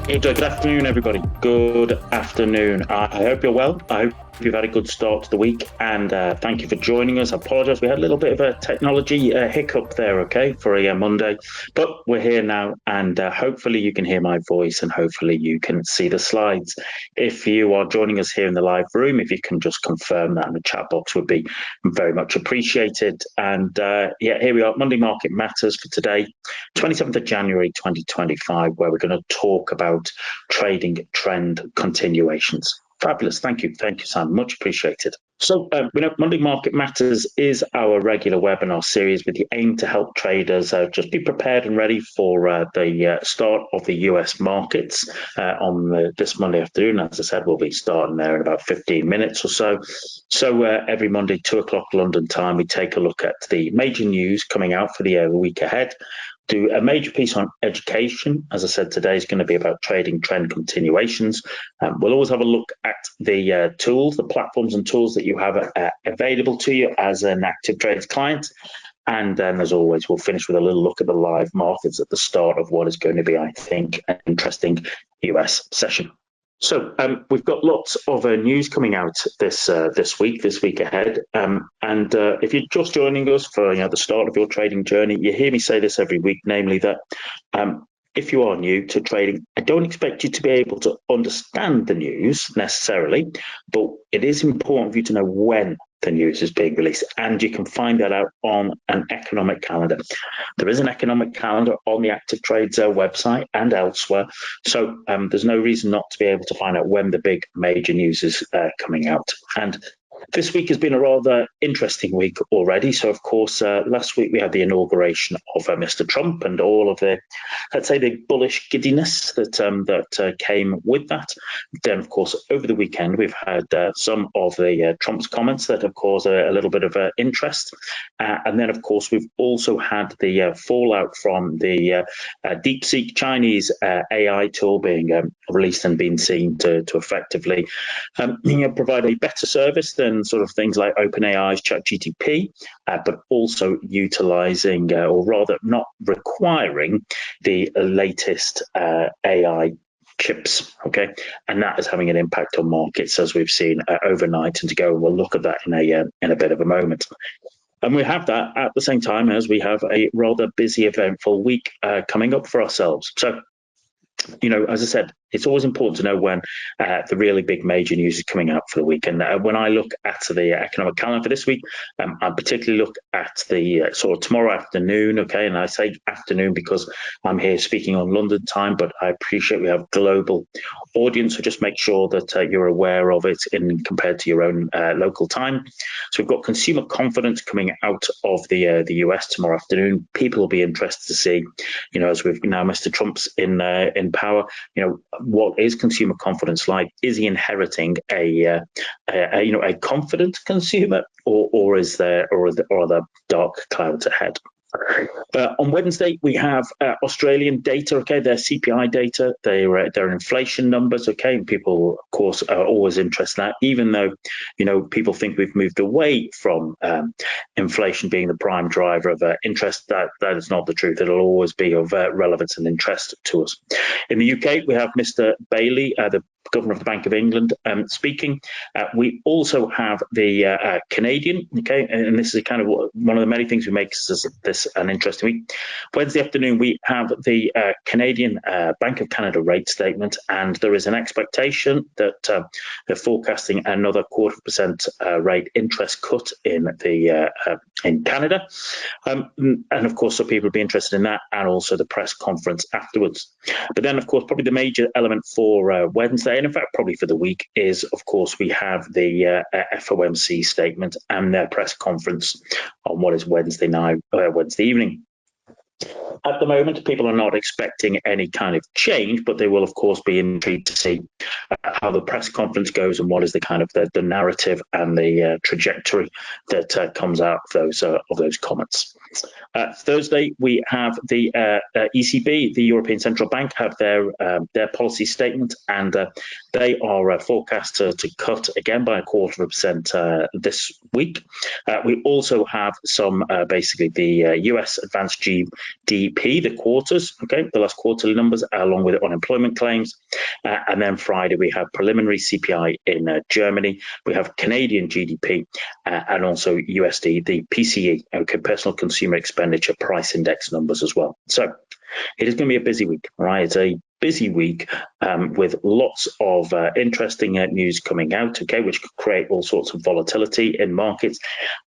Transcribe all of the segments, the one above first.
Hey, Joe, good afternoon, everybody. Good afternoon. I hope you're well. I hope you've had a good start to the week, and thank you for joining us. I apologize. We had a little bit of a technology hiccup there, okay, for a Monday, but we're here now, and hopefully you can hear my voice and hopefully you can see the slides. If you are joining us here in the live room, if you can just confirm that in the chat box would be very much appreciated. And yeah, here we are, Monday Market Matters for today, 27th of January 2025, where we're going to talk about trading trend continuations. Fabulous. Thank you, Sam. Much appreciated. So, Monday Market Matters is our regular webinar series with the aim to help traders just be prepared and ready for the start of the US markets on this Monday afternoon. As I said, we'll be starting there in about 15 minutes or so. So every Monday, 2 o'clock London time, we take a look at the major news coming out for the week ahead. Do a major piece on education. As I said, today is going to be about trading trend continuations. We'll always have a look at the tools, the platforms and tools that you have available to you as an ActivTrades client. And then, as always, we'll finish with a little look at the live markets at the start of what is going to be, I think, an interesting US session. So we've got lots of news coming out this week ahead. And if you're just joining us for the start of your trading journey, you hear me say this every week, namely that if you are new to trading, I don't expect you to be able to understand the news necessarily, but it is important for you to know when the news is being released, and you can find that out on an economic calendar. There is an economic calendar on the ActivTrades website and elsewhere, so there's no reason not to be able to find out when the big major news is coming out. And this week has been a rather interesting week already. So, of course, last week we had the inauguration of Mr. Trump and all of the, let's say, the bullish giddiness that came with that. Then, of course, over the weekend, we've had some of the Trump's comments that have caused a little bit of interest. And then, of course, we've also had the fallout from the DeepSeek Chinese AI tool being released and being seen to effectively provide a better service than sort of things like OpenAI's ChatGPT, but also utilizing, or rather not requiring, the latest AI chips, okay? And that is having an impact on markets, as we've seen overnight and to go. We'll look at that in a bit of a moment. And we have that at the same time as we have a rather busy, eventful week coming up for ourselves. So, as I said, it's always important to know when the really big major news is coming out for the week. And when I look at the economic calendar for this week, I particularly look at the sort of tomorrow afternoon, okay? And I say afternoon because I'm here speaking on London time, but I appreciate we have global audience, so just make sure that you're aware of it compared to your own local time. So we've got consumer confidence coming out of the US tomorrow afternoon. People will be interested to see, as we've now Mr. Trump's in power, what is consumer confidence like? Is he inheriting a confident consumer, or are there dark clouds ahead? On Wednesday, we have Australian data, okay, their CPI data, their inflation numbers, okay, and people, of course, are always interested in that, even though, people think we've moved away from inflation being the prime driver of interest. That is not the truth. It'll always be of relevance and interest to us. In the UK, we have Mr. Bailey, the Governor of the Bank of England, speaking. We also have the Canadian, okay, and this is kind of one of the many things that makes this an interesting week. Wednesday afternoon, we have the Canadian Bank of Canada rate statement, and there is an expectation that they're forecasting another 0.25% rate interest cut in Canada, and of course, so people will be interested in that, and also the press conference afterwards. But then, of course, probably the major element for Wednesday, and in fact probably for the week, is of course we have the FOMC statement and their press conference on what is Wednesday evening. At the moment, people are not expecting any kind of change, but they will, of course, be intrigued to see how the press conference goes and what is the kind of the narrative and the trajectory that comes out of those comments. Thursday, we have the ECB, the European Central Bank, have their policy statement, and they are forecast to cut again by 0.25% this week. We also have some basically the US advanced GDP GDP, the quarters, okay, the last quarterly numbers, along with unemployment claims. And then Friday, we have preliminary CPI in Germany. We have Canadian GDP and also USD, the PCE, okay, personal consumer expenditure price index numbers as well. So it is going to be a busy week, right? It's a busy week with lots of interesting news coming out, okay, which could create all sorts of volatility in markets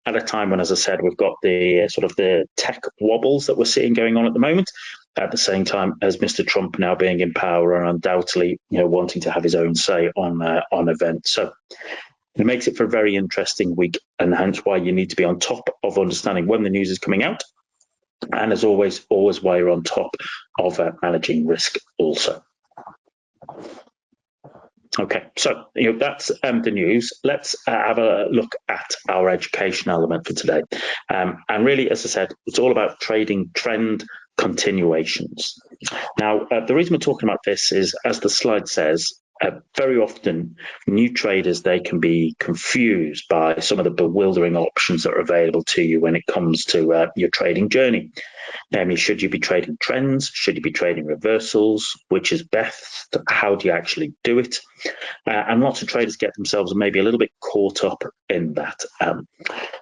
at a time when, as I said, we've got the sort of the tech wobbles that we're seeing going on at the moment, at the same time as Mr. Trump now being in power and undoubtedly, wanting to have his own say on events. So it makes it for a very interesting week, and hence why you need to be on top of understanding when the news is coming out. And as always while you're on top of managing risk also. Okay, so that's the news. Let's have a look at our education element for today. And really, as I said, it's all about trading trend continuations. Now, the reason we're talking about this is, as the slide says, very often new traders, they can be confused by some of the bewildering options that are available to you when it comes to your trading journey. Should you be trading trends? Should you be trading reversals? Which is best? How do you actually do it? And lots of traders get themselves maybe a little bit caught up in that.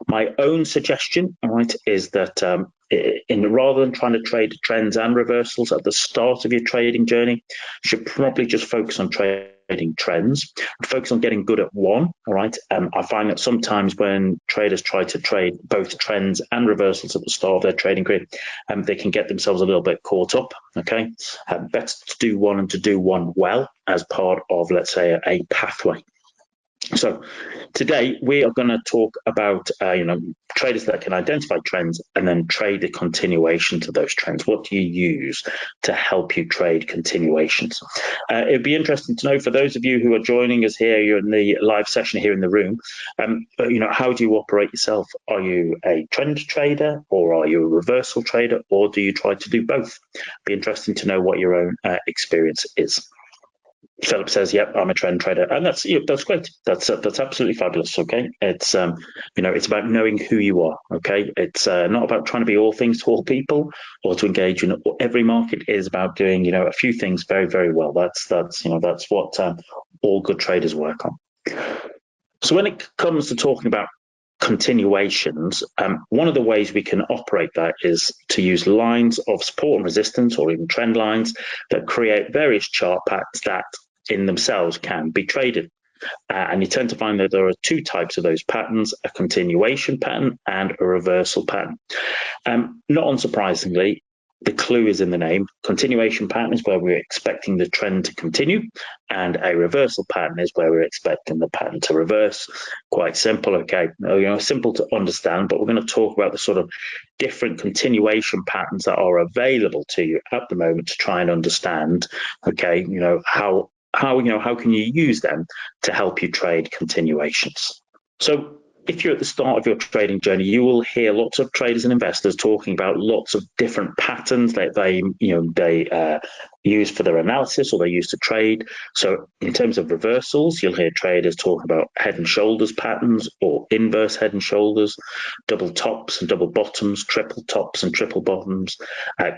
My own suggestion, right, is that rather than trying to trade trends and reversals at the start of your trading journey, you should probably just focus on trading trends, focus on getting good at one. All right. I find that sometimes when traders try to trade both trends and reversals at the start of their trading career, they can get themselves a little bit caught up. Okay. Better to do one and to do one well as part of, let's say, a pathway. So today we are going to talk about traders that can identify trends and then trade the continuation to those trends. What do you use to help you trade continuations? It'd be interesting to know, for those of you who are joining us here, you're in the live session here in the room, how do you operate yourself? Are you a trend trader, or are you a reversal trader, or do you try to do both? Be interesting to know what your own experience is. Philip says, "Yep, I'm a trend trader," and that's great. That's absolutely fabulous. Okay, it's it's about knowing who you are. Okay, it's not about trying to be all things to all people or to engage in every market. It is about doing a few things very, very well. That's what all good traders work on. So when it comes to talking about continuations, one of the ways we can operate that is to use lines of support and resistance, or even trend lines, that create various chart patterns that in themselves can be traded. And you tend to find that there are two types of those patterns: a continuation pattern and a reversal pattern. Not unsurprisingly, the clue is in the name. Continuation pattern is where we're expecting the trend to continue, and a reversal pattern is where we're expecting the pattern to reverse. Quite simple, okay? Simple to understand, but we're going to talk about the sort of different continuation patterns that are available to you at the moment to try and understand, okay, how can you use them to help you trade continuations. So if you're at the start of your trading journey, you will hear lots of traders and investors talking about lots of different patterns that they use for their analysis, or they use to trade. So in terms of reversals, you'll hear traders talk about head and shoulders patterns, or inverse head and shoulders, double tops and double bottoms, triple tops and triple bottoms,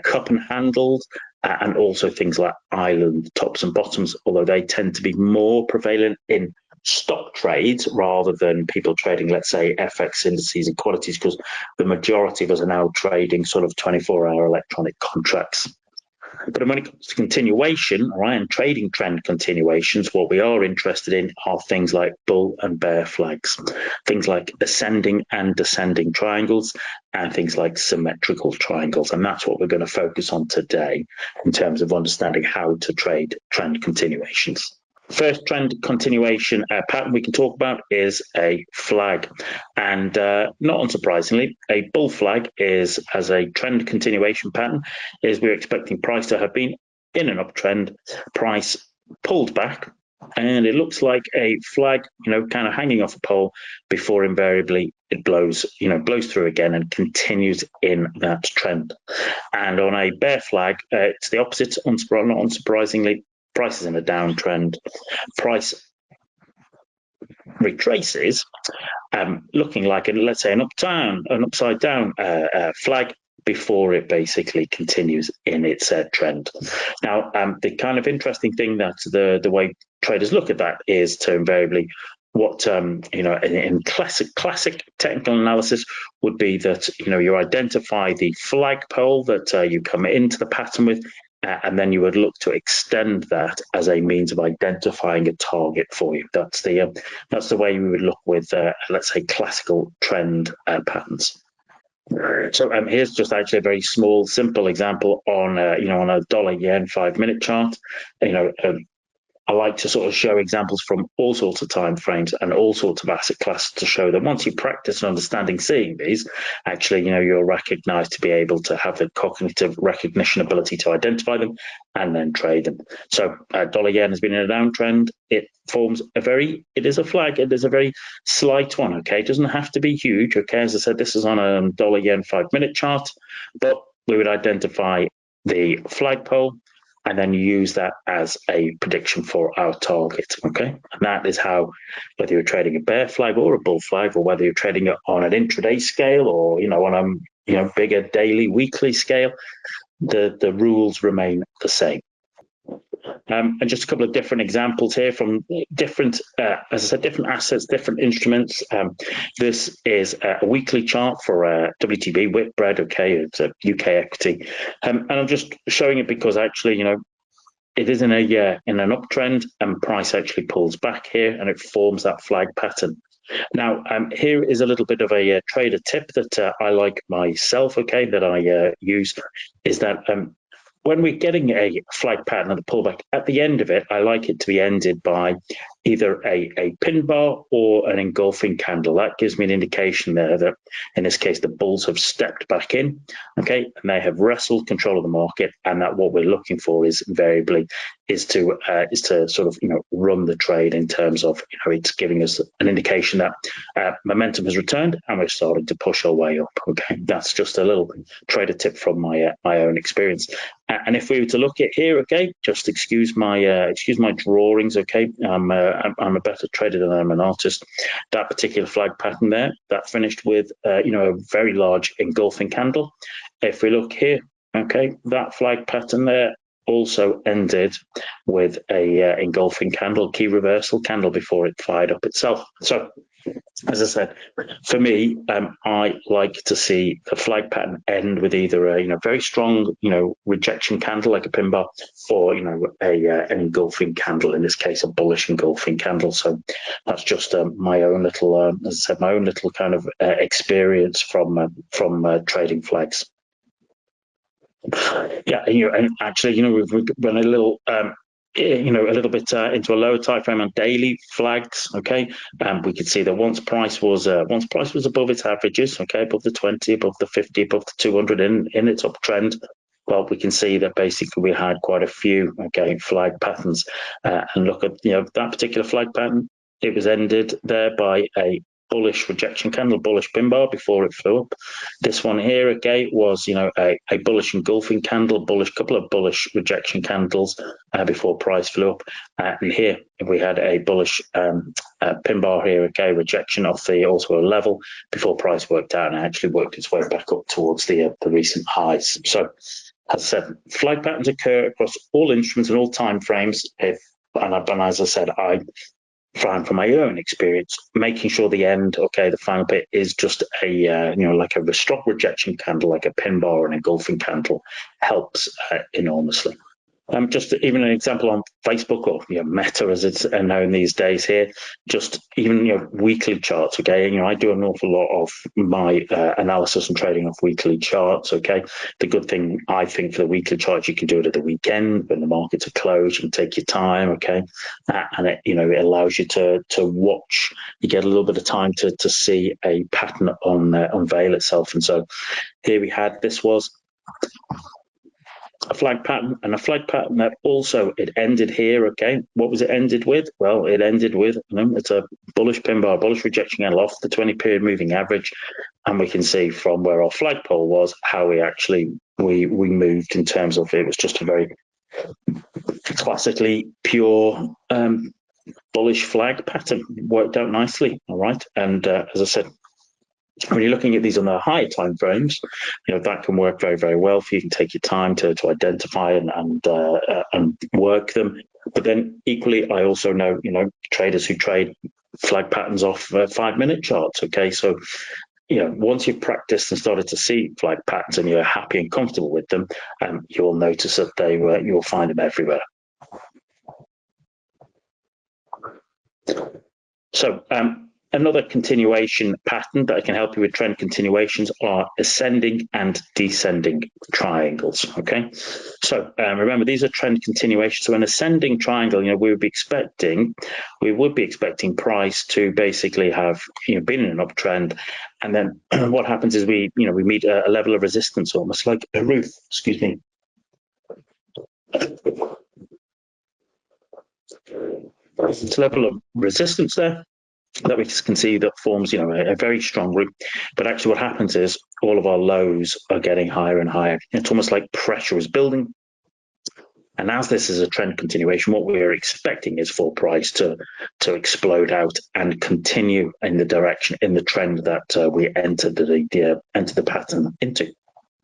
cup and handles, and also things like island tops and bottoms, although they tend to be more prevalent in stock trades rather than people trading, let's say, FX indices and quantities, because the majority of us are now trading sort of 24-hour electronic contracts. But when it comes to continuation, right, and trading trend continuations, what we are interested in are things like bull and bear flags, things like ascending and descending triangles, and things like symmetrical triangles. And that's what we're going to focus on today in terms of understanding how to trade trend continuations. First trend continuation pattern we can talk about is a flag. And not unsurprisingly, a bull flag is, as a trend continuation pattern, is we're expecting price to have been in an uptrend, price pulled back, and it looks like a flag, kind of hanging off a pole before invariably it blows through again and continues in that trend. And on a bear flag, it's the opposite, not unsurprisingly. Price is in a downtrend. Price retraces, looking like, let's say, an upside down flag, before it basically continues in its trend. Now, the kind of interesting thing that the way traders look at that is to invariably what in classic technical analysis would be that you identify the flagpole that you come into the pattern with, and then you would look to extend that as a means of identifying a target for you. That's the way we would look with let's say classical trend patterns. So here's just actually a very small, simple example on on a dollar yen 5-minute chart. I like to sort of show examples from all sorts of time frames and all sorts of asset classes to show that once you practice and understanding seeing these, actually, you're recognized to be able to have the cognitive recognition ability to identify them and then trade them. So dollar yen has been in a downtrend. It forms it is a flag. It is a very slight one, okay? It doesn't have to be huge, okay? As I said, this is on a dollar yen 5-minute chart, but we would identify the flagpole and then use that as a prediction for our target, okay? And that is how, whether you're trading a bear flag or a bull flag, or whether you're trading it on an intraday scale or, on a, bigger daily, weekly scale, the rules remain the same. And just a couple of different examples here from different, as I said, different assets, different instruments. This is a weekly chart for WTB Whitbread. Okay, it's a UK equity, and I'm just showing it because actually, it is in an uptrend, and price actually pulls back here, and it forms that flag pattern. Now, here is a little bit of a trader tip that I like myself. Okay, that I use is that. When we're getting a flag pattern and a pullback, at the end of it, I like it to be ended by either a pin bar or an engulfing candle. That gives me an indication there that, in this case, the bulls have stepped back in, okay, and they have wrestled control of the market, and that what we're looking for is invariably is to sort of run the trade in terms of it's giving us an indication that momentum has returned and we're starting to push our way up. Okay, that's just a little trader tip from my own experience. And if we were to look at here, okay, just excuse my drawings. Okay, I'm a better trader than I'm an artist. That particular flag pattern there, that finished with a very large engulfing candle. If we look here, okay, that flag pattern there also ended with a engulfing candle, key reversal candle before it fired up itself. So, as I said, for me, I like to see the flag pattern end with either a very strong rejection candle like a pin bar, or an engulfing candle. In this case, a bullish engulfing candle. So that's just my own little, as I said, my own little kind of experience from trading flags. Yeah, and actually, we've run a little. A little bit into a lower time frame on daily flags. Okay, we could see that once price was above its averages, okay, above the 20, above the 50, above the 200 in its uptrend. Well, we can see that basically we had quite a few flag patterns, and look at that particular flag pattern. It was ended there by a bullish rejection candle, bullish pin bar before it flew up. This one here, okay, was a bullish engulfing candle, couple of bullish rejection candles before price flew up. And here we had a bullish pin bar here, okay, rejection off the also a level before price worked out and actually worked its way back up towards the recent highs. So, as I said, flag patterns occur across all instruments and all time frames. And as I said, I found from my own experience, making sure the end, the final bit is just a like a stock rejection candle, like a pin bar or an engulfing candle, helps enormously. Just even an example on Facebook or Meta as it's known these days here, just even weekly charts. Okay, I do an awful lot of my analysis and trading off weekly charts. Okay, the good thing I think for the weekly charts, you can do it at the weekend when the markets are closed. You can take your time. Okay, and it it allows you to watch. You get a little bit of time to see a pattern unveil itself. And so here we had this was a flag pattern, and a flag pattern that also it ended here. Okay, what was it ended with? Well, it ended with it's a bullish pin bar, bullish rejection candle off the 20-period moving average, and we can see from where our flagpole was how we actually we moved in terms of it was just a very classically pure bullish flag pattern. Worked out nicely. All right, and as I said, When you're looking at these on the higher time frames, that can work very, very well for you. You can take your time to identify and work them. But then equally, I also know traders who trade flag patterns off 5-minute charts. Okay, so once you've practiced and started to see flag patterns and you're happy and comfortable with them, you'll notice that you'll find them everywhere. So another continuation pattern that can help you with trend continuations are ascending and descending triangles. Okay, so remember, these are trend continuations. So an ascending triangle, we would be expecting price to basically have been in an uptrend, and then what happens is we meet a level of resistance, almost like a roof. Excuse me. It's a level of resistance there that we can see that forms, a very strong root. But actually what happens is all of our lows are getting higher and higher. It's almost like pressure is building. And as this is a trend continuation, what we're expecting is for price to explode out and continue in the trend that we entered the pattern into.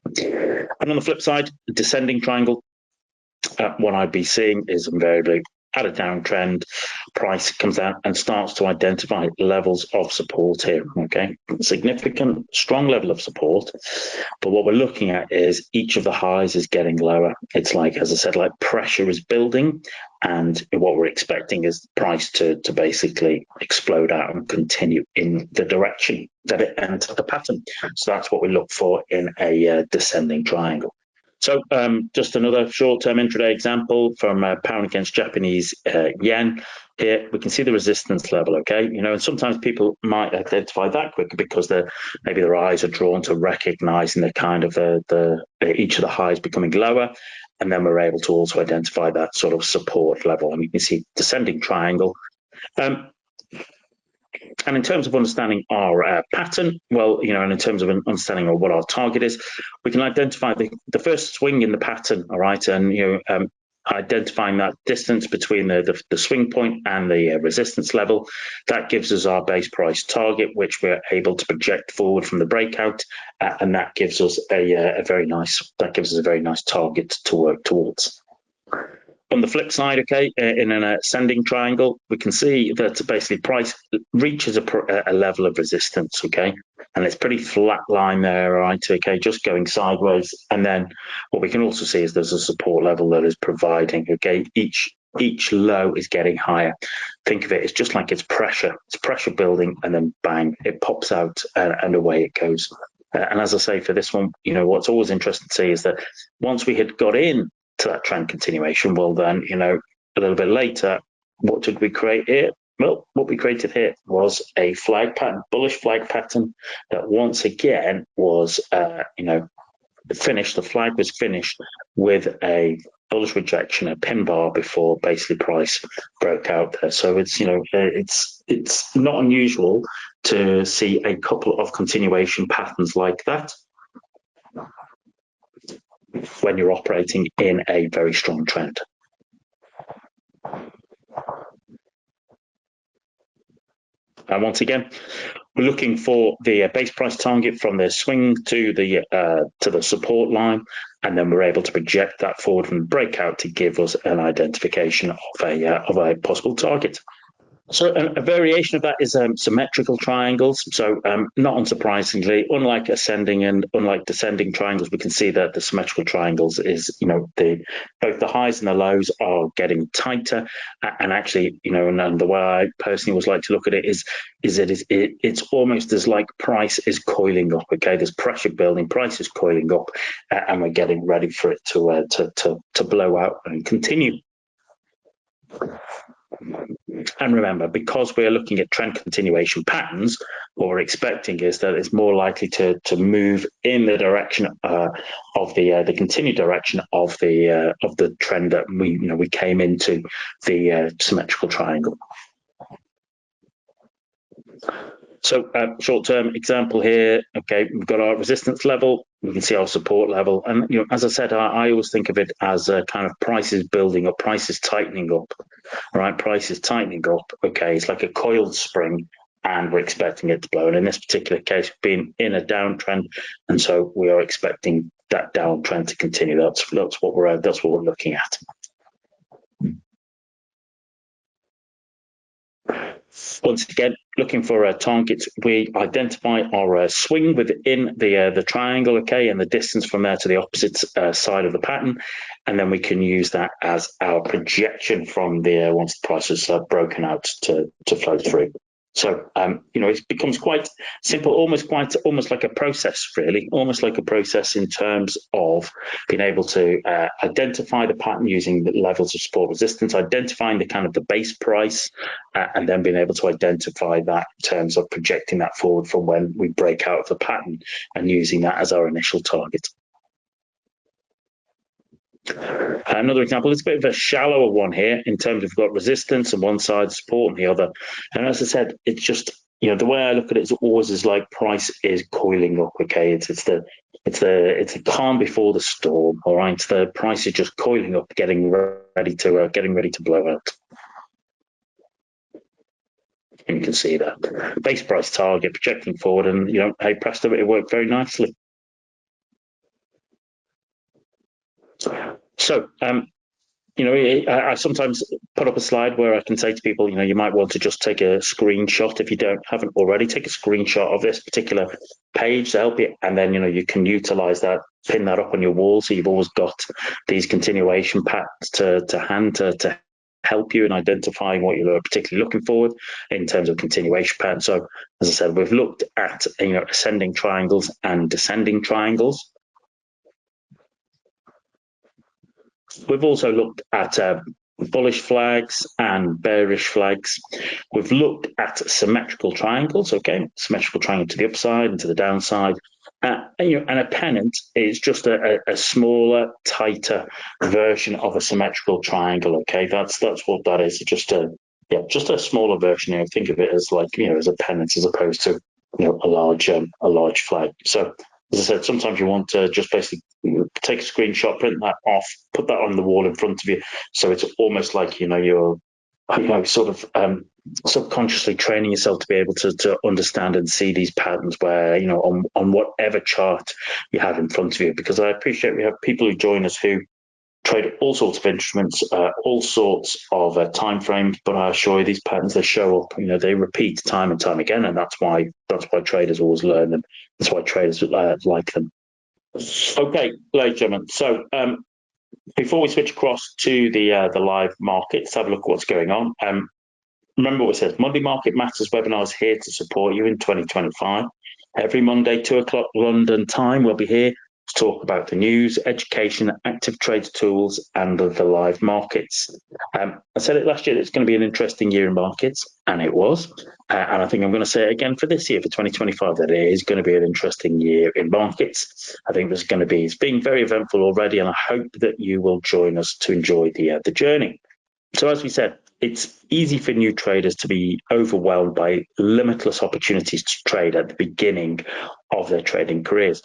And on the flip side, the descending triangle, what I'd be seeing is invariably at a downtrend, price comes out and starts to identify levels of support here. Okay, significant, strong level of support. But what we're looking at is each of the highs is getting lower. It's like, as I said, like pressure is building, and what we're expecting is price to basically explode out and continue in the direction that it entered the pattern. So that's what we look for in a descending triangle. So just another short-term intraday example from pound against Japanese yen. Here we can see the resistance level, okay? And sometimes people might identify that quicker because maybe their eyes are drawn to recognizing the kind of each of the highs becoming lower, and then we're able to also identify that sort of support level. And you can see descending triangle. And in terms of understanding our pattern, well, and in terms of understanding what our target is, we can identify the first swing in the pattern, all right, and identifying that distance between the swing point and the resistance level. That gives us our base price target, which we're able to project forward from the breakout, and that gives us a very nice target to work towards. On the flip side, okay, in an ascending triangle, we can see that basically price reaches a level of resistance, okay, and it's pretty flat line there, right, okay, just going sideways. And then what we can also see is there's a support level that is providing, okay, each low is getting higher. Think of it, it's just like it's pressure building, and then bang, it pops out and away it goes. And as I say, for this one, what's always interesting to see is that once we had got in to that trend continuation, well then, a little bit later, what did we create here? Well, what we created here was a flag pattern, bullish flag pattern, that once again was, finished. The flag was finished with a bullish rejection, a pin bar before basically price broke out there. So it's, it's not unusual to see a couple of continuation patterns like that when you're operating in a very strong trend. And once again, we're looking for the base price target from the swing to the support line, and then we're able to project that forward from the breakout to give us an identification of a possible target. So a variation of that is symmetrical triangles. So not unsurprisingly, unlike ascending and unlike descending triangles, we can see that the symmetrical triangles is, both the highs and the lows are getting tighter. And actually, and the way I personally always like to look at it is it's almost as like price is coiling up. Okay, there's pressure building, price is coiling up, and we're getting ready for it to blow out and continue. And remember, because we're looking at trend continuation patterns, what we're expecting is that it's more likely to move in the direction of the continued direction of the trend that we came into, the symmetrical triangle. So short-term example here, okay, we've got our resistance level, we can see our support level. And, as I said, I always think of it as a kind of prices building up, prices tightening up, right? Price is tightening up, okay, it's like a coiled spring. and we're expecting it to blow. And in this particular case, we've been in a downtrend, and so we are expecting that downtrend to continue. That's what we're looking at. Once again, looking for targets, we identify our swing within the triangle, okay, and the distance from there to the opposite side of the pattern, and then we can use that as our projection from the once the price is broken out to flow through. So, it becomes quite simple, almost like a process, really, almost like a process in terms of being able to identify the pattern using the levels of support resistance, identifying the kind of the base price, and then being able to identify that in terms of projecting that forward from when we break out of the pattern and using that as our initial target. Another example, it's a bit of a shallower one here in terms of we've got resistance on one side, support on the other. And as I said, it's just, the way I look at it is always is like price is coiling up, okay? It's the calm before the storm, all right? The price is just coiling up, getting ready to blow out. And you can see that base price target projecting forward, and hey presto, it worked very nicely. So, I sometimes put up a slide where I can say to people, you might want to just take a screenshot if you haven't already. Take a screenshot of this particular page to help you, and then you can utilize that, pin that up on your wall, so you've always got these continuation patterns to hand to help you in identifying what you're particularly looking for in terms of continuation pattern. So, as I said, we've looked at ascending triangles and descending triangles. We've also looked at bullish flags and bearish flags. We've looked at symmetrical triangles, okay? Symmetrical triangle to the upside and to the downside. And a pennant is just a smaller, tighter version of a symmetrical triangle, okay? That's what that is. It's just a smaller version. Think of it as like as a pennant as opposed to a large flag. So, as I said, sometimes you want to just basically take a screenshot, print that off, put that on the wall in front of you, so it's almost like you're sort of subconsciously training yourself to be able to understand and see these patterns where on whatever chart you have in front of you. Because I appreciate we have people who join us who trade all sorts of instruments, all sorts of time frames, but I assure you these patterns, they show up, they repeat time and time again, and that's why traders always learn them. That's why traders like them. Okay, ladies and gentlemen, so before we switch across to the live market, let's have a look at what's going on. Remember what it says, Monday Market Matters webinar is here to support you in 2025. Every Monday, 2:00 London time, we'll be here to talk about the news, education, ActivTrades tools, and the live markets. I said it last year, it's going to be an interesting year in markets, and it was. And I think I'm going to say it again for this year, for 2025, that it is going to be an interesting year in markets. I think it's being very eventful already, and I hope that you will join us to enjoy the journey. So as we said, it's easy for new traders to be overwhelmed by limitless opportunities to trade at the beginning of their trading careers.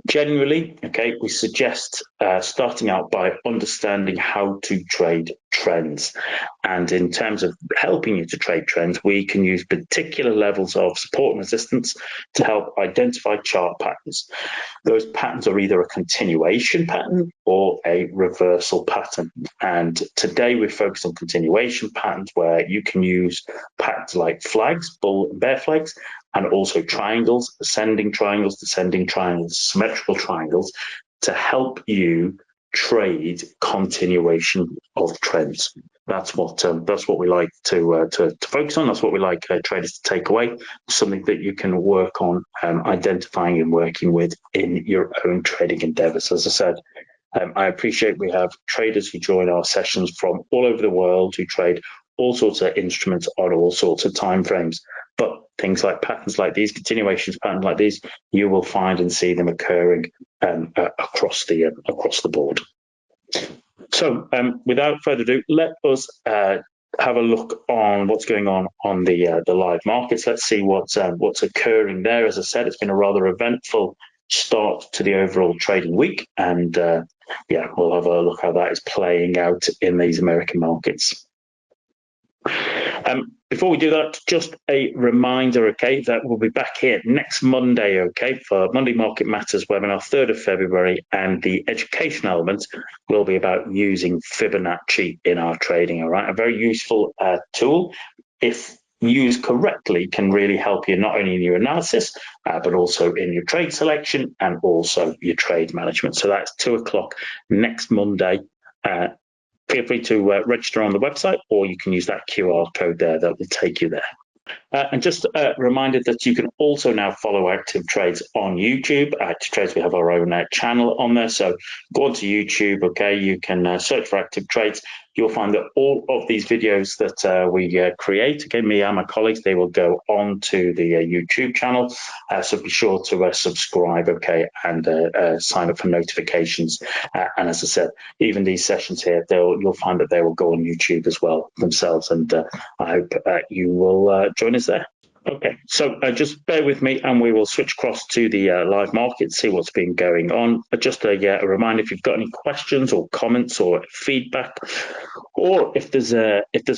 Generally, okay, we suggest starting out by understanding how to trade trends. And in terms of helping you to trade trends, we can use particular levels of support and resistance to help identify chart patterns. Those patterns are either a continuation pattern or a reversal pattern. And today we focus on continuation patterns, where you can use patterns like flags, bull and bear flags, and also triangles, ascending triangles, descending triangles, symmetrical triangles, to help you trade continuation of trends. That's what we like to focus on. That's what we like traders to take away. Something that you can work on identifying and working with in your own trading endeavors. As I said, I appreciate we have traders who join our sessions from all over the world who trade all sorts of instruments on all sorts of time frames. But things like patterns like these, continuations patterns like these, you will find and see them occurring across the board. So, without further ado, let us have a look on what's going on the live markets. Let's see what's occurring there. As I said, it's been a rather eventful start to the overall trading week, and we'll have a look how that is playing out in these American markets. Before we do that, just a reminder, okay, that we'll be back here next Monday, okay, for Monday Market Matters webinar, 3rd of February, and the education element will be about using Fibonacci in our trading, all right? A very useful tool, if used correctly, can really help you not only in your analysis, but also in your trade selection and also your trade management. So that's 2 o'clock next Monday. Feel free to register on the website, or you can use that QR code there that will take you there. And just a reminder that you can also now follow ActivTrades on YouTube. ActivTrades, we have our own channel on there. So go onto YouTube, okay, you can search for ActivTrades. You'll find that all of these videos that we create, okay, me and my colleagues, they will go on to the YouTube channel. So be sure to subscribe, okay, and sign up for notifications. And as I said, even these sessions here, you'll find that they will go on YouTube as well themselves. And I hope you will join us there. Okay, so just bear with me and we will switch across to the live market, see what's been going on. Just a reminder, if you've got any questions or comments or feedback, or if there's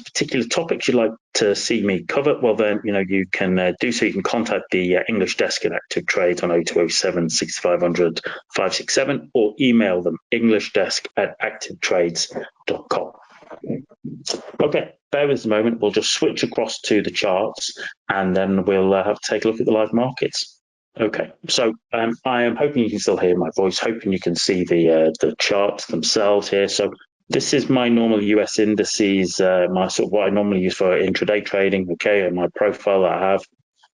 particular topics you'd like to see me cover, well then, you can do so. You can contact the English desk at ActivTrades on 0207 6500 567, or email them englishdesk@activetrades.com. Okay, bear with us a moment. We'll just switch across to the charts and then we'll have to take a look at the live markets. Okay, so I am hoping you can still hear my voice, hoping you can see the charts themselves here. So this is my normal US indices, my sort of what I normally use for intraday trading, okay, and my profile that I have.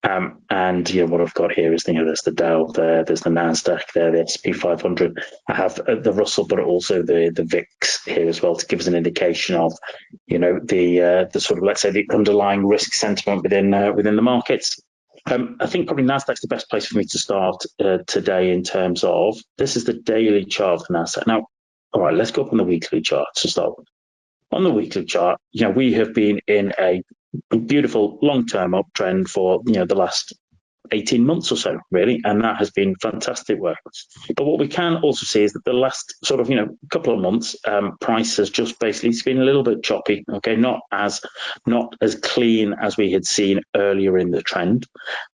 And what I've got here is there's the Dow there, there's the Nasdaq there, the S&P 500. I have the Russell, but also the VIX here as well to give us an indication of the sort of, let's say, the underlying risk sentiment within the markets. I think probably Nasdaq's the best place for me to start today in terms of, this is the daily chart for Nasdaq. Now, all right, let's go up on the weekly chart to start with. On the weekly chart, we have been in a beautiful long-term uptrend for the last 18 months or so, really, and that has been fantastic work. But what we can also see is that the last sort of couple of months, price has just basically been a little bit choppy. Okay, not as clean as we had seen earlier in the trend.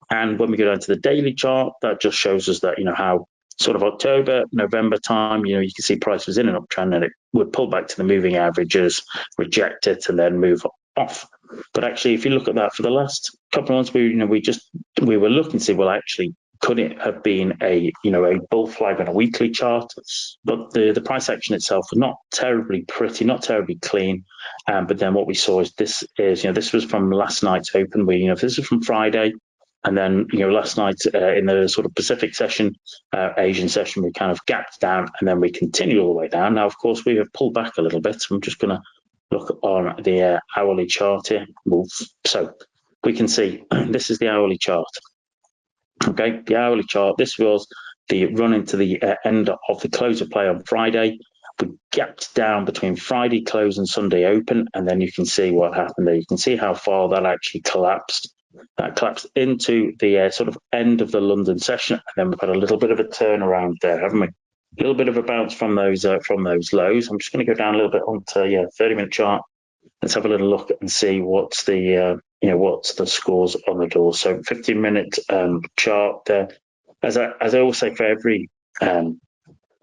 And when we go down to the daily chart, that just shows us that how sort of October, November time, you can see price was in an uptrend and it would pull back to the moving averages, reject it, and then move off. But actually, if you look at that for the last couple of months, we were looking to see, well, actually, could it have been a bull flag on a weekly chart? But the price action itself was not terribly pretty, not terribly clean. But then what we saw is this was from last night's open. This is from Friday. And then, last night in the sort of Pacific session, Asian session, we kind of gapped down and then we continue all the way down. Now, of course, we have pulled back a little bit. So I'm just going to look on the hourly chart here. So we can see this is the hourly chart. Okay, the hourly chart. This was the run into the end of the close of play on Friday. We gapped down between Friday close and Sunday open. And then you can see what happened there. You can see how far that actually collapsed. That collapsed into the sort of end of the London session, and then we've got a little bit of a turnaround there, haven't we? A little bit of a bounce from those lows. I'm just going to go down a little bit onto 30-minute chart. Let's have a little look and see what's the scores on the door. So 15-minute chart there. As I always say, for every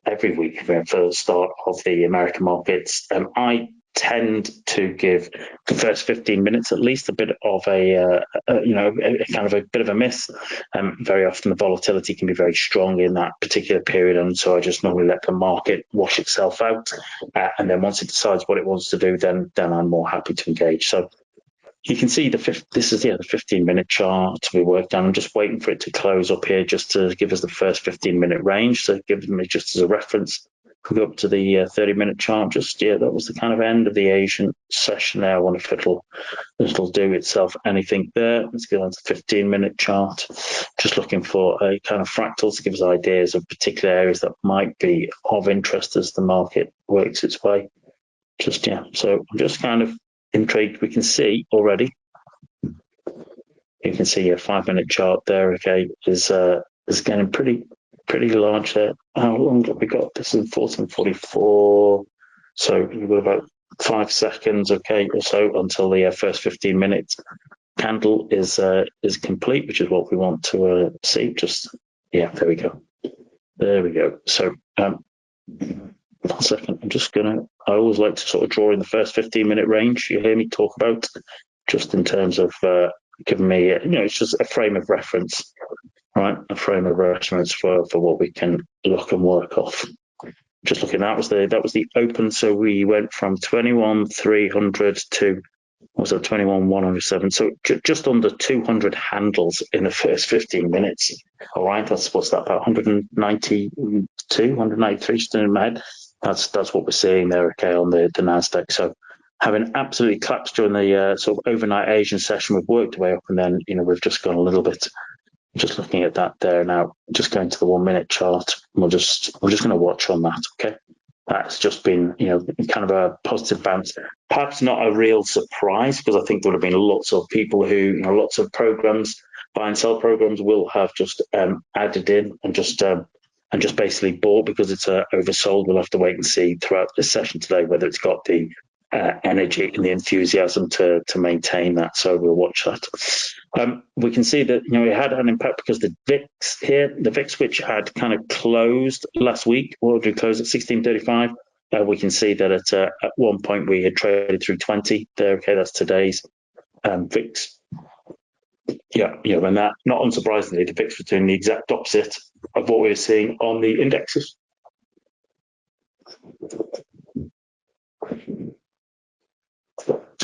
week for the start of the American markets, I tend to give the first 15 minutes at least a bit of a kind of a bit of a miss. Very often the volatility can be very strong in that particular period, and so I just normally let the market wash itself out, and then once it decides what it wants to do, then I'm more happy to engage. So you can see this is the 15-minute chart we worked down. I'm just waiting for it to close up here just to give us the first 15-minute range, so give me just as a reference. We go up to the 30-minute chart. That was the kind of end of the Asian session there. I wonder if it'll do itself anything there. Let's go on to the 15-minute chart. Just looking for a kind of fractal to give us ideas of particular areas that might be of interest as the market works its way. So I'm just kind of intrigued. We can see already. You can see a 5-minute chart there. Okay, is getting pretty large there. How long have we got? This is 1444. So we've got about 5 seconds, okay, or so until the first 15 minutes candle is complete, which is what we want to see. Just there we go. There we go. So 1 second. I always like to sort of draw in the first 15-minute range. You hear me talk about, just in terms of giving me, it's just a frame of reference, right? A frame of reference for what we can look and work off. Just looking, that was the open. So we went from 21,300 to, was it 21,107? So just under 200 handles in the first 15 minutes. All right, what's that, about 192, 193, just in my head. That's what we're seeing there, okay, on the Nasdaq. So having absolutely collapsed during the sort of overnight Asian session, we've worked our way up, and then we've just gone a little bit. Just looking at that there now, just going to the 1 minute chart. We're just going to watch on that, okay? That's just been, kind of a positive bounce. Perhaps not a real surprise, because I think there would have been lots of people who, lots of programs, buy and sell programs, will have just added in and just basically bought because it's oversold. We'll have to wait and see throughout this session today whether it's got the energy and the enthusiasm to maintain that. So we'll watch that. We can see that it had an impact because the VIX, which had kind of closed last week, or did close at 1635. We can see that at one point we had traded through 20 there. Okay, that's today's VIX. And that, not unsurprisingly, the VIX was doing the exact opposite of what we were seeing on the indexes.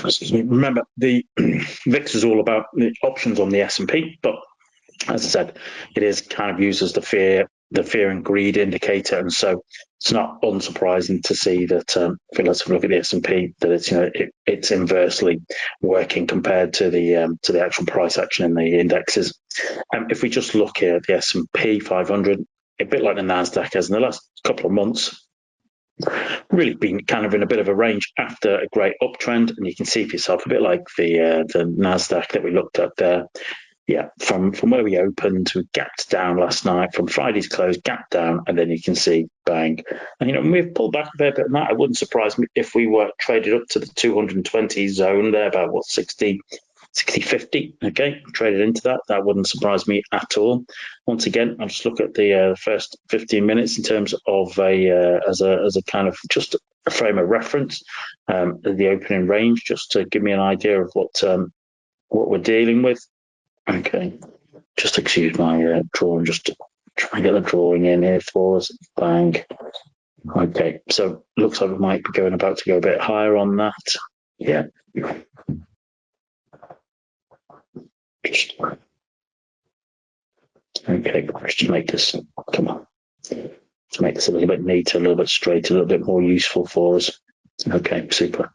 Excuse me. Remember, the VIX is all about the options on the S&P, but as I said, it is kind of used as the fear and greed indicator, and so it's not unsurprising to see that if we let's have a look at the S&P, that it's it's inversely working compared to the actual price action in the indexes. If we just look here at the S&P 500, a bit like the Nasdaq has in the last couple of months, really been kind of in a bit of a range after a great uptrend, and you can see for yourself a bit like the Nasdaq that we looked at there. From where we opened, we gapped down last night. From Friday's close, gapped down, and then you can see bang. And we've pulled back a fair bit on that. It wouldn't surprise me if we were traded up to the 220 zone there, about 60, 50. Okay, traded into that. That wouldn't surprise me at all. Once again, I'll just look at the first 15 minutes in terms of as a kind of just a frame of reference, the opening range, just to give me an idea of what we're dealing with. Okay, just excuse my drawing, just to try and get the drawing in here for us. Bang. Okay, so looks like we might be about to go a bit higher on that. Yeah. Okay, let's just make this, come on, to make this a little bit neater, a little bit straighter, a little bit more useful for us. Okay, super.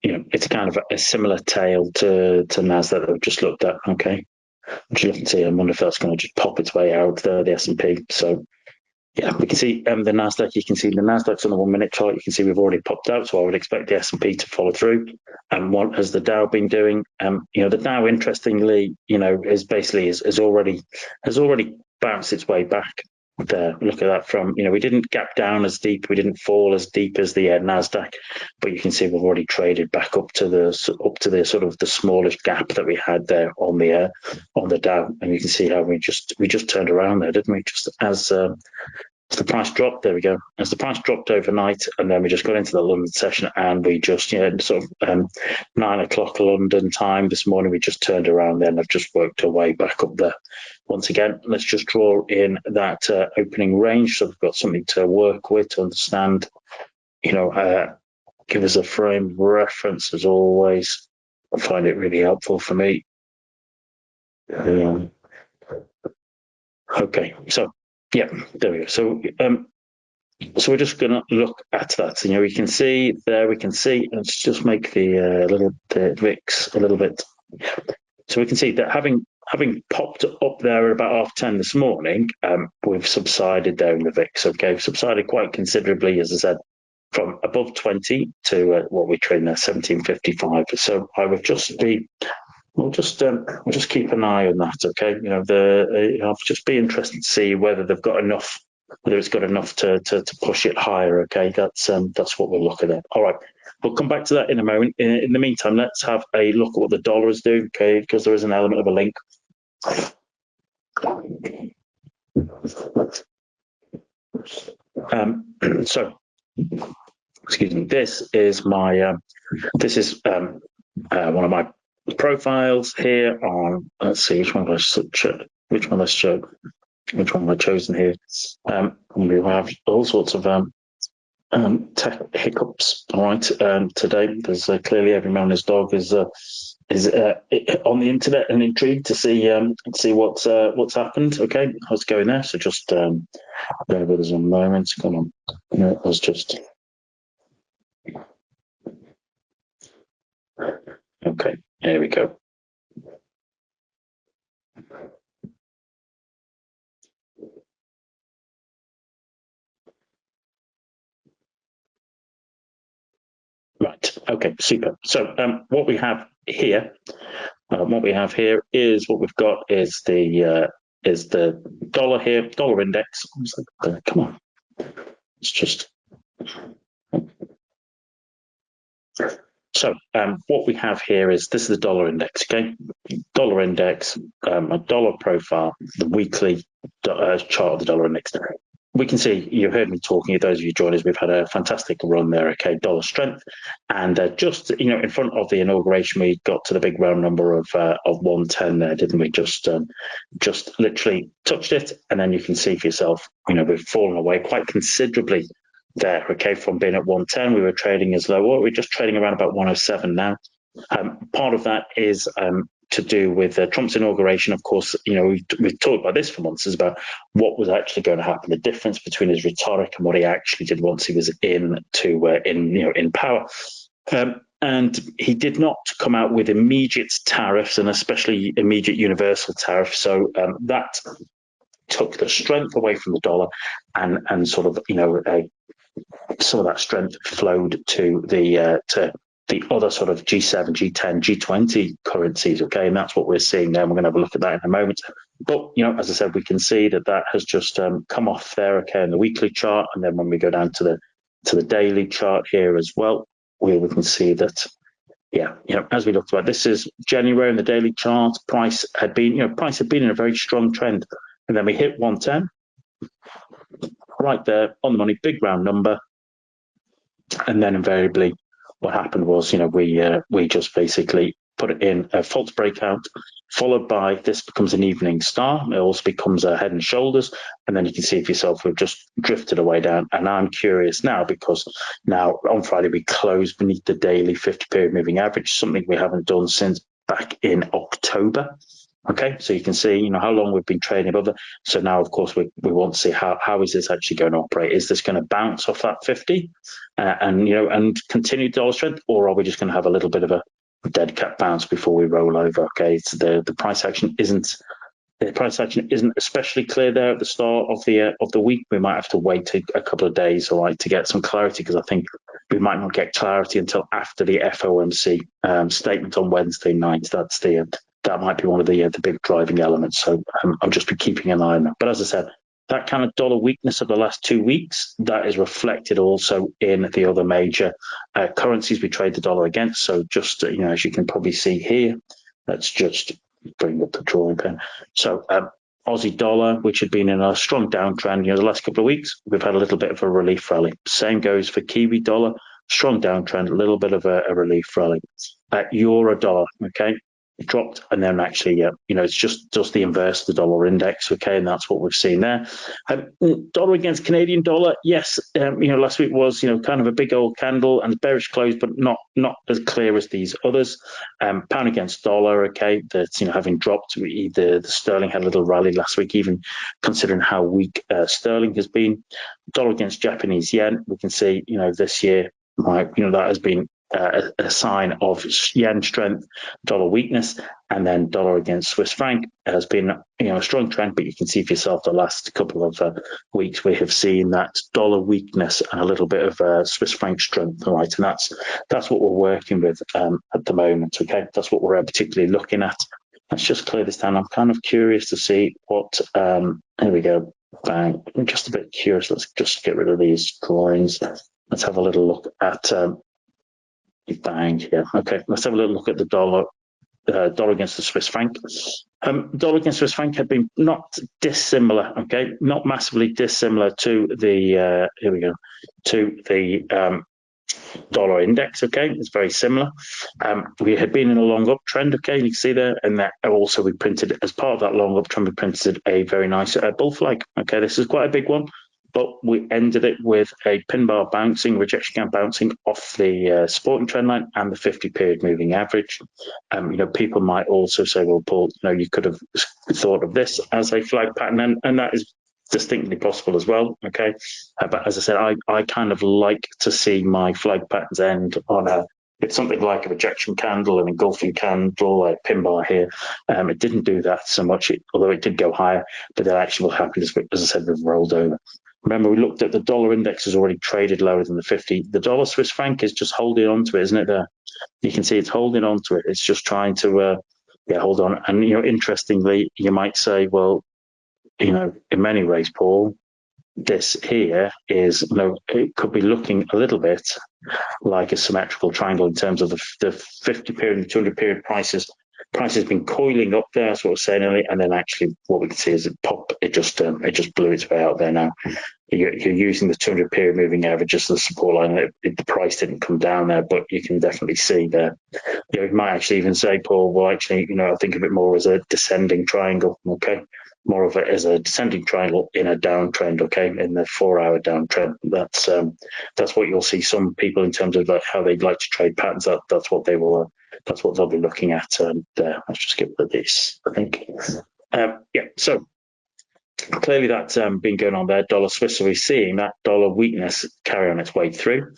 It's kind of a similar tail to Nasdaq that we've just looked at. Okay, I'm just looking to see. I wonder if that's going to just pop its way out there, the S&P. So we can see the Nasdaq. You can see the Nasdaq's on the 1 minute chart. You can see we've already popped out. So I would expect the S&P to follow through. And what has the Dow been doing? The Dow, interestingly, has already bounced its way back. There, look at that. From we didn't gap down as deep, we didn't fall as deep as the Nasdaq, but you can see we've already traded back up to the sort of the smallish gap that we had there on the Dow, and you can see how we just turned around there, didn't we? Just as the price dropped, there we go. As the price dropped overnight, and then we just got into the London session, and we just sort of 9 o'clock London time this morning, we just turned around there, and I've just worked our way back up there. Once again, let's just draw in that opening range, so we've got something to work with to understand. Give us a frame of reference as always. I find it really helpful for me. Okay, so there we go. So we're just going to look at that. We can see there. We can see. Let's just make the VIX a little bit. So we can see that having popped up there at about 10:30 this morning, we've subsided there in the VIX. Okay, we've subsided quite considerably, as I said, from above 20 to what we're trading at 1755. So I would just be. We'll just keep an eye on that, okay? I'll just be interested to see whether they've got enough whether it's got enough to push it higher. Okay, that's what we're looking at. All right, we'll come back to that in a moment. In the meantime, let's have a look at what the dollar is doing. Okay, because there is an element of a link. So, excuse me. This is my one of my profiles here on. Let's see which one have I chosen here. We have all sorts of tech hiccups. All right, today there's clearly every man and his dog is on the internet and intrigued to see what's happened. Okay, how's it going there? So just bear with us a moment. Come on, let's just. Okay, here we go. Right. Okay. Super. So what we have here is what we've got is the dollar here, dollar index. Come on. It's just. So what we have here is this is the dollar index. Okay, dollar index, a dollar profile, the weekly chart of the dollar index. We can see, you heard me talking, those of you join us, we've had a fantastic run there, okay, dollar strength. And just, in front of the inauguration, we got to the big round number of 110 there, didn't we? Just literally touched it. And then you can see for yourself, we've fallen away quite considerably there, okay, from being at 110. We were trading as low, we're just trading around about 107 now. Part of that is to do with Trump's inauguration. Of course, we've talked about this for months, is about what was actually going to happen, the difference between his rhetoric and what he actually did once he was in power. And he did not come out with immediate tariffs, and especially immediate universal tariffs. So that took the strength away from the dollar, and sort of some of that strength flowed to the other sort of G7, G10, G20 currencies, okay? And that's what we're seeing there. We're going to have a look at that in a moment. But, as I said, we can see that has just come off there, okay, in the weekly chart. And then when we go down to the daily chart here as well, we can see that, as we looked about, this is January in the daily chart. Price had been in a very strong trend. And then we hit 110, right there on the money, big round number. And then invariably, what happened was, we just basically put it in a false breakout, followed by this becomes an evening star. It also becomes a head and shoulders. And then you can see for yourself, we've just drifted away down. And I'm curious now, because now on Friday, we closed beneath the daily 50-period moving average, something we haven't done since back in October. Okay, so you can see, how long we've been trading above it. So now, of course, we want to see how is this actually going to operate? Is this going to bounce off that 50 and continue dollar strength, or are we just going to have a little bit of a dead cat bounce before we roll over? Okay, so the price action isn't especially clear there at the start of the week. We might have to wait a couple of days, all right, to get some clarity, because I think we might not get clarity until after the FOMC statement on Wednesday night. That might be one of the big driving elements. So I'll just be keeping an eye on that. But as I said, that kind of dollar weakness of the last 2 weeks, that is reflected also in the other major currencies we trade the dollar against. So just, as you can probably see here, let's just bring up the drawing pen. So Aussie dollar, which had been in a strong downtrend, the last couple of weeks, we've had a little bit of a relief rally. Same goes for Kiwi dollar, strong downtrend, a little bit of a relief rally. Euro dollar, okay, it dropped, and then actually, it's just the inverse of the dollar index, okay, and that's what we've seen there. Dollar against Canadian dollar, yes, last week was, kind of a big old candle and bearish close, but not as clear as these others. Pound against dollar, okay, that's, having dropped, the sterling had a little rally last week, even considering how weak sterling has been. Dollar against Japanese yen, we can see, this year, that has been a sign of yen strength, dollar weakness, and then dollar against Swiss franc has been a strong trend. But you can see for yourself the last couple of weeks we have seen that dollar weakness and a little bit of Swiss franc strength, right? And that's what we're working with at the moment. Okay, that's what we're particularly looking at. Let's just clear this down. I'm kind of curious to see what. Here we go. Bang. I'm just a bit curious. Let's just get rid of these drawings. Let's have a little look at bang. Yeah. Okay. Let's have a little look at the dollar. Dollar against the Swiss franc. Dollar against Swiss franc had been not dissimilar, okay, not massively dissimilar to the here we go, to the dollar index. Okay, it's very similar. We had been in a long uptrend. Okay, you can see there, and that also we printed as part of that long uptrend. We printed a very nice bull flag. Okay, this is quite a big one. But we ended it with a pin bar bouncing, rejection gap bouncing off the supporting trend line and the 50-period moving average. People might also say, well, Paul, you could have thought of this as a flag pattern, and that is distinctly possible as well. Okay, but as I said, I kind of like to see my flag patterns end on it's something like a rejection candle, an engulfing candle, like pin bar here. It didn't do that so much, although it did go higher, but that actually will happen, as I said, we've rolled over. Remember, we looked at the dollar index has already traded lower than the 50. The dollar Swiss franc is just holding on to it, isn't it? There, you can see it's holding on to it. It's just trying to, hold on. And interestingly, you might say, well, in many ways, Paul, this here is, it could be looking a little bit like a symmetrical triangle in terms of the 50 period and 200 period prices. Price has been coiling up there, as what I was saying earlier, and then actually what we can see is it just blew its way out there now. You're using the 200 period moving average as the support line. The price didn't come down there, but you can definitely see there. You might actually even say, Paul, well, actually, I think of it more as a descending triangle, okay? More of it as a descending triangle in a downtrend, okay, in the 4-hour downtrend. That's what you'll see some people in terms of how they'd like to trade patterns. That's what they will. That's what they'll be looking at there. Let's just get rid of this, I think. So clearly that's been going on there. Dollar Swiss, so we're seeing that dollar weakness carry on its way through.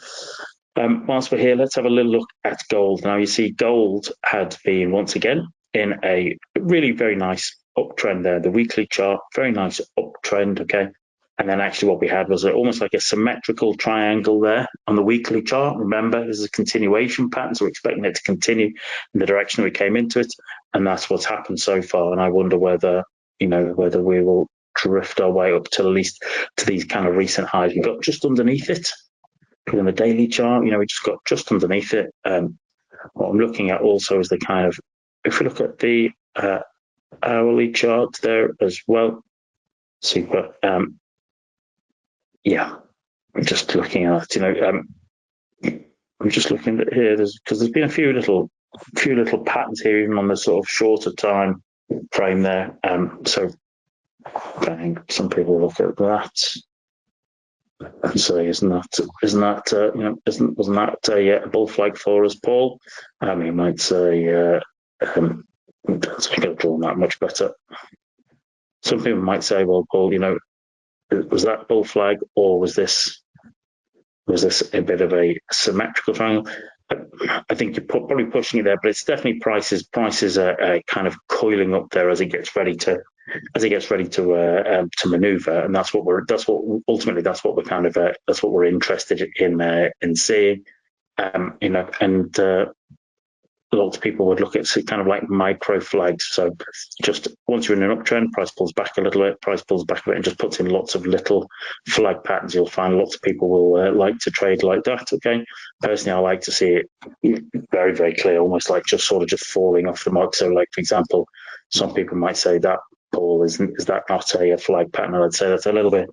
Whilst we're here, let's have a little look at gold. Now you see gold had been once again in a really very nice uptrend there. The weekly chart, very nice uptrend, okay? And then actually what we had was almost like a symmetrical triangle there on the weekly chart. Remember, this is a continuation pattern, so we're expecting it to continue in the direction we came into it. And that's what's happened so far. And I wonder whether we will drift our way up to at least to these kind of recent highs. We've got just underneath it. In the daily chart, we just got just underneath it. What I'm looking at also is the kind of, if we look at the hourly chart there as well, super. I'm just looking at, I'm just looking at here, because there's been a few little patterns here, even on the sort of shorter time frame there. So, bang, some people look at that and say, wasn't that a bull flag for us, Paul? You might say, I could have drawn that much better. Some people might say, well, Paul, was that bull flag, or was this a bit of a symmetrical triangle? I think you're probably pushing it there, but it's definitely prices are kind of coiling up there as it gets ready to maneuver, and that's what we're interested in seeing. Lots of people would look at kind of like micro flags. So just once you're in an uptrend, price pulls back a little bit, and just puts in lots of little flag patterns. You'll find lots of people will like to trade like that. Okay, personally, I like to see it very, very clear, almost like just falling off the mark. So, like for example, some people might say that, Paul, is that not a flag pattern? I'd say that's a little bit,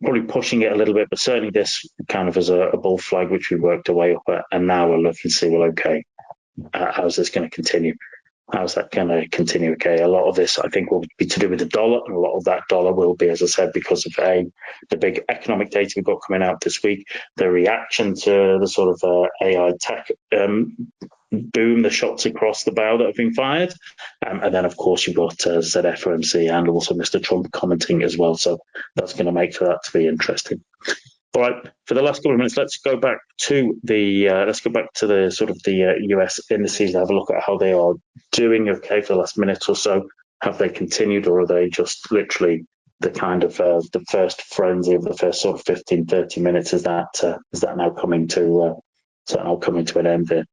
probably pushing it a little bit, but certainly this kind of as a bull flag, which we worked our way up at, and now we're looking to see, well, okay, how's this going to continue? How's that going to continue? Okay, a lot of this, I think, will be to do with the dollar, and a lot of that dollar will be, as I said, because of the big economic data we've got coming out this week, the reaction to the sort of AI tech boom, the shots across the bow that have been fired, and then of course you've got ZFOMC and also Mr. Trump commenting as well. So that's going to make for that to be interesting. All right, for the last couple of minutes, let's go back to the sort of the US indices and have a look at how they are doing. Okay, for the last minute or so, have they continued, or are they just literally the kind of the first frenzy of the first sort of 15, 30 minutes? Is that now coming to an end there?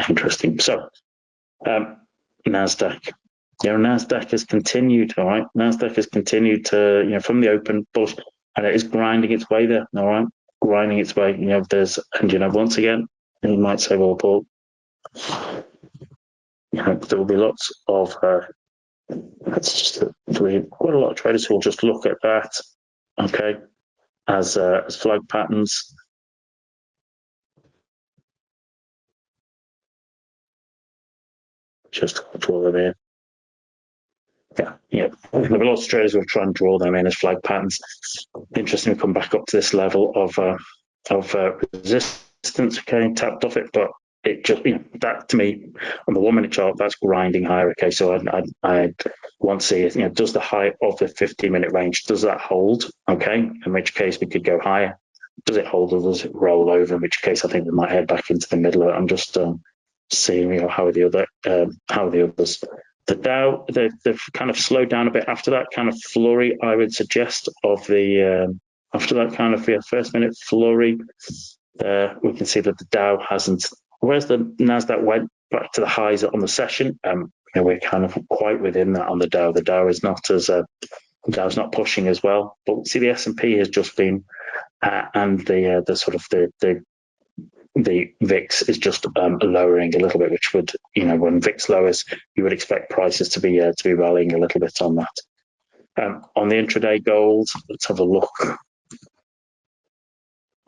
Interesting. So, Nasdaq. Nasdaq has continued. All right, Nasdaq has continued to from the open bullish, and it is grinding its way there. All right, grinding its way. There's once again, you might say, well, Paul, there will be lots of that's just quite a lot of traders who will just look at that, okay, as flag patterns. Just draw them in. Yeah. There'll be lots of traders who will try and draw them in as flag patterns. Interesting to come back up to this level of resistance. Okay, tapped off it, but it just that to me on the 1 minute chart that's grinding higher. Okay, so I want to see does the high of the 50-minute range, does that hold? Okay, in which case we could go higher. Does it hold or does it roll over? In which case I think we might head back into the middle. I'm just seeing how are the others. The Dow, they've kind of slowed down a bit after that kind of flurry, I would suggest, of the after that kind of first minute flurry. We can see that the Dow hasn't, whereas the Nasdaq went back to the highs on the session. We're kind of quite within that on the Dow. The Dow is not as Dow's not pushing as well, but see the S&P has just been, and the sort of the VIX is just lowering a little bit, which would, when VIX lowers, you would expect prices to be rallying a little bit on that. On the intraday gold, let's have a look.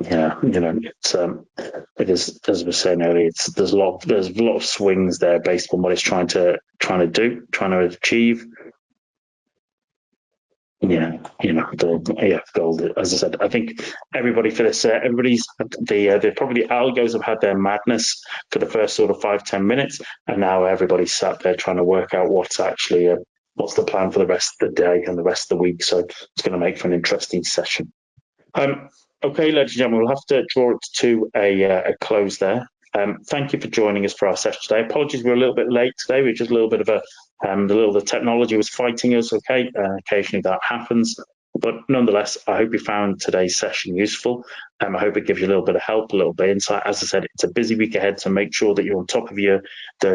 Yeah, it is, as we were saying earlier, there's a lot of swings there based on what it's trying to achieve. Gold. As I said, I think everybody for this, everybody's probably the algos have had their madness for the first sort of 5-10 minutes, and now everybody's sat there trying to work out what's the plan for the rest of the day and the rest of the week. So it's going to make for an interesting session. Okay, ladies and gentlemen, we'll have to draw it to a close there. Thank you for joining us for our session today. Apologies, we're a little bit late today. We're just a little bit of the technology was fighting us. Okay, occasionally that happens, but nonetheless, I hope you found today's session useful. I hope it gives you a little bit of help, a little bit of insight. As I said, it's a busy week ahead, so make sure that you're on top of the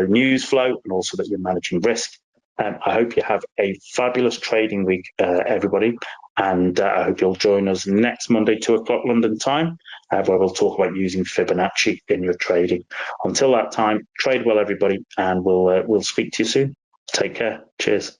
news flow and also that you're managing risk. I hope you have a fabulous trading week, everybody. And I hope you'll join us next Monday, 2:00 London time, where we'll talk about using Fibonacci in your trading. Until that time, trade well, everybody, and we'll speak to you soon. Take care. Cheers.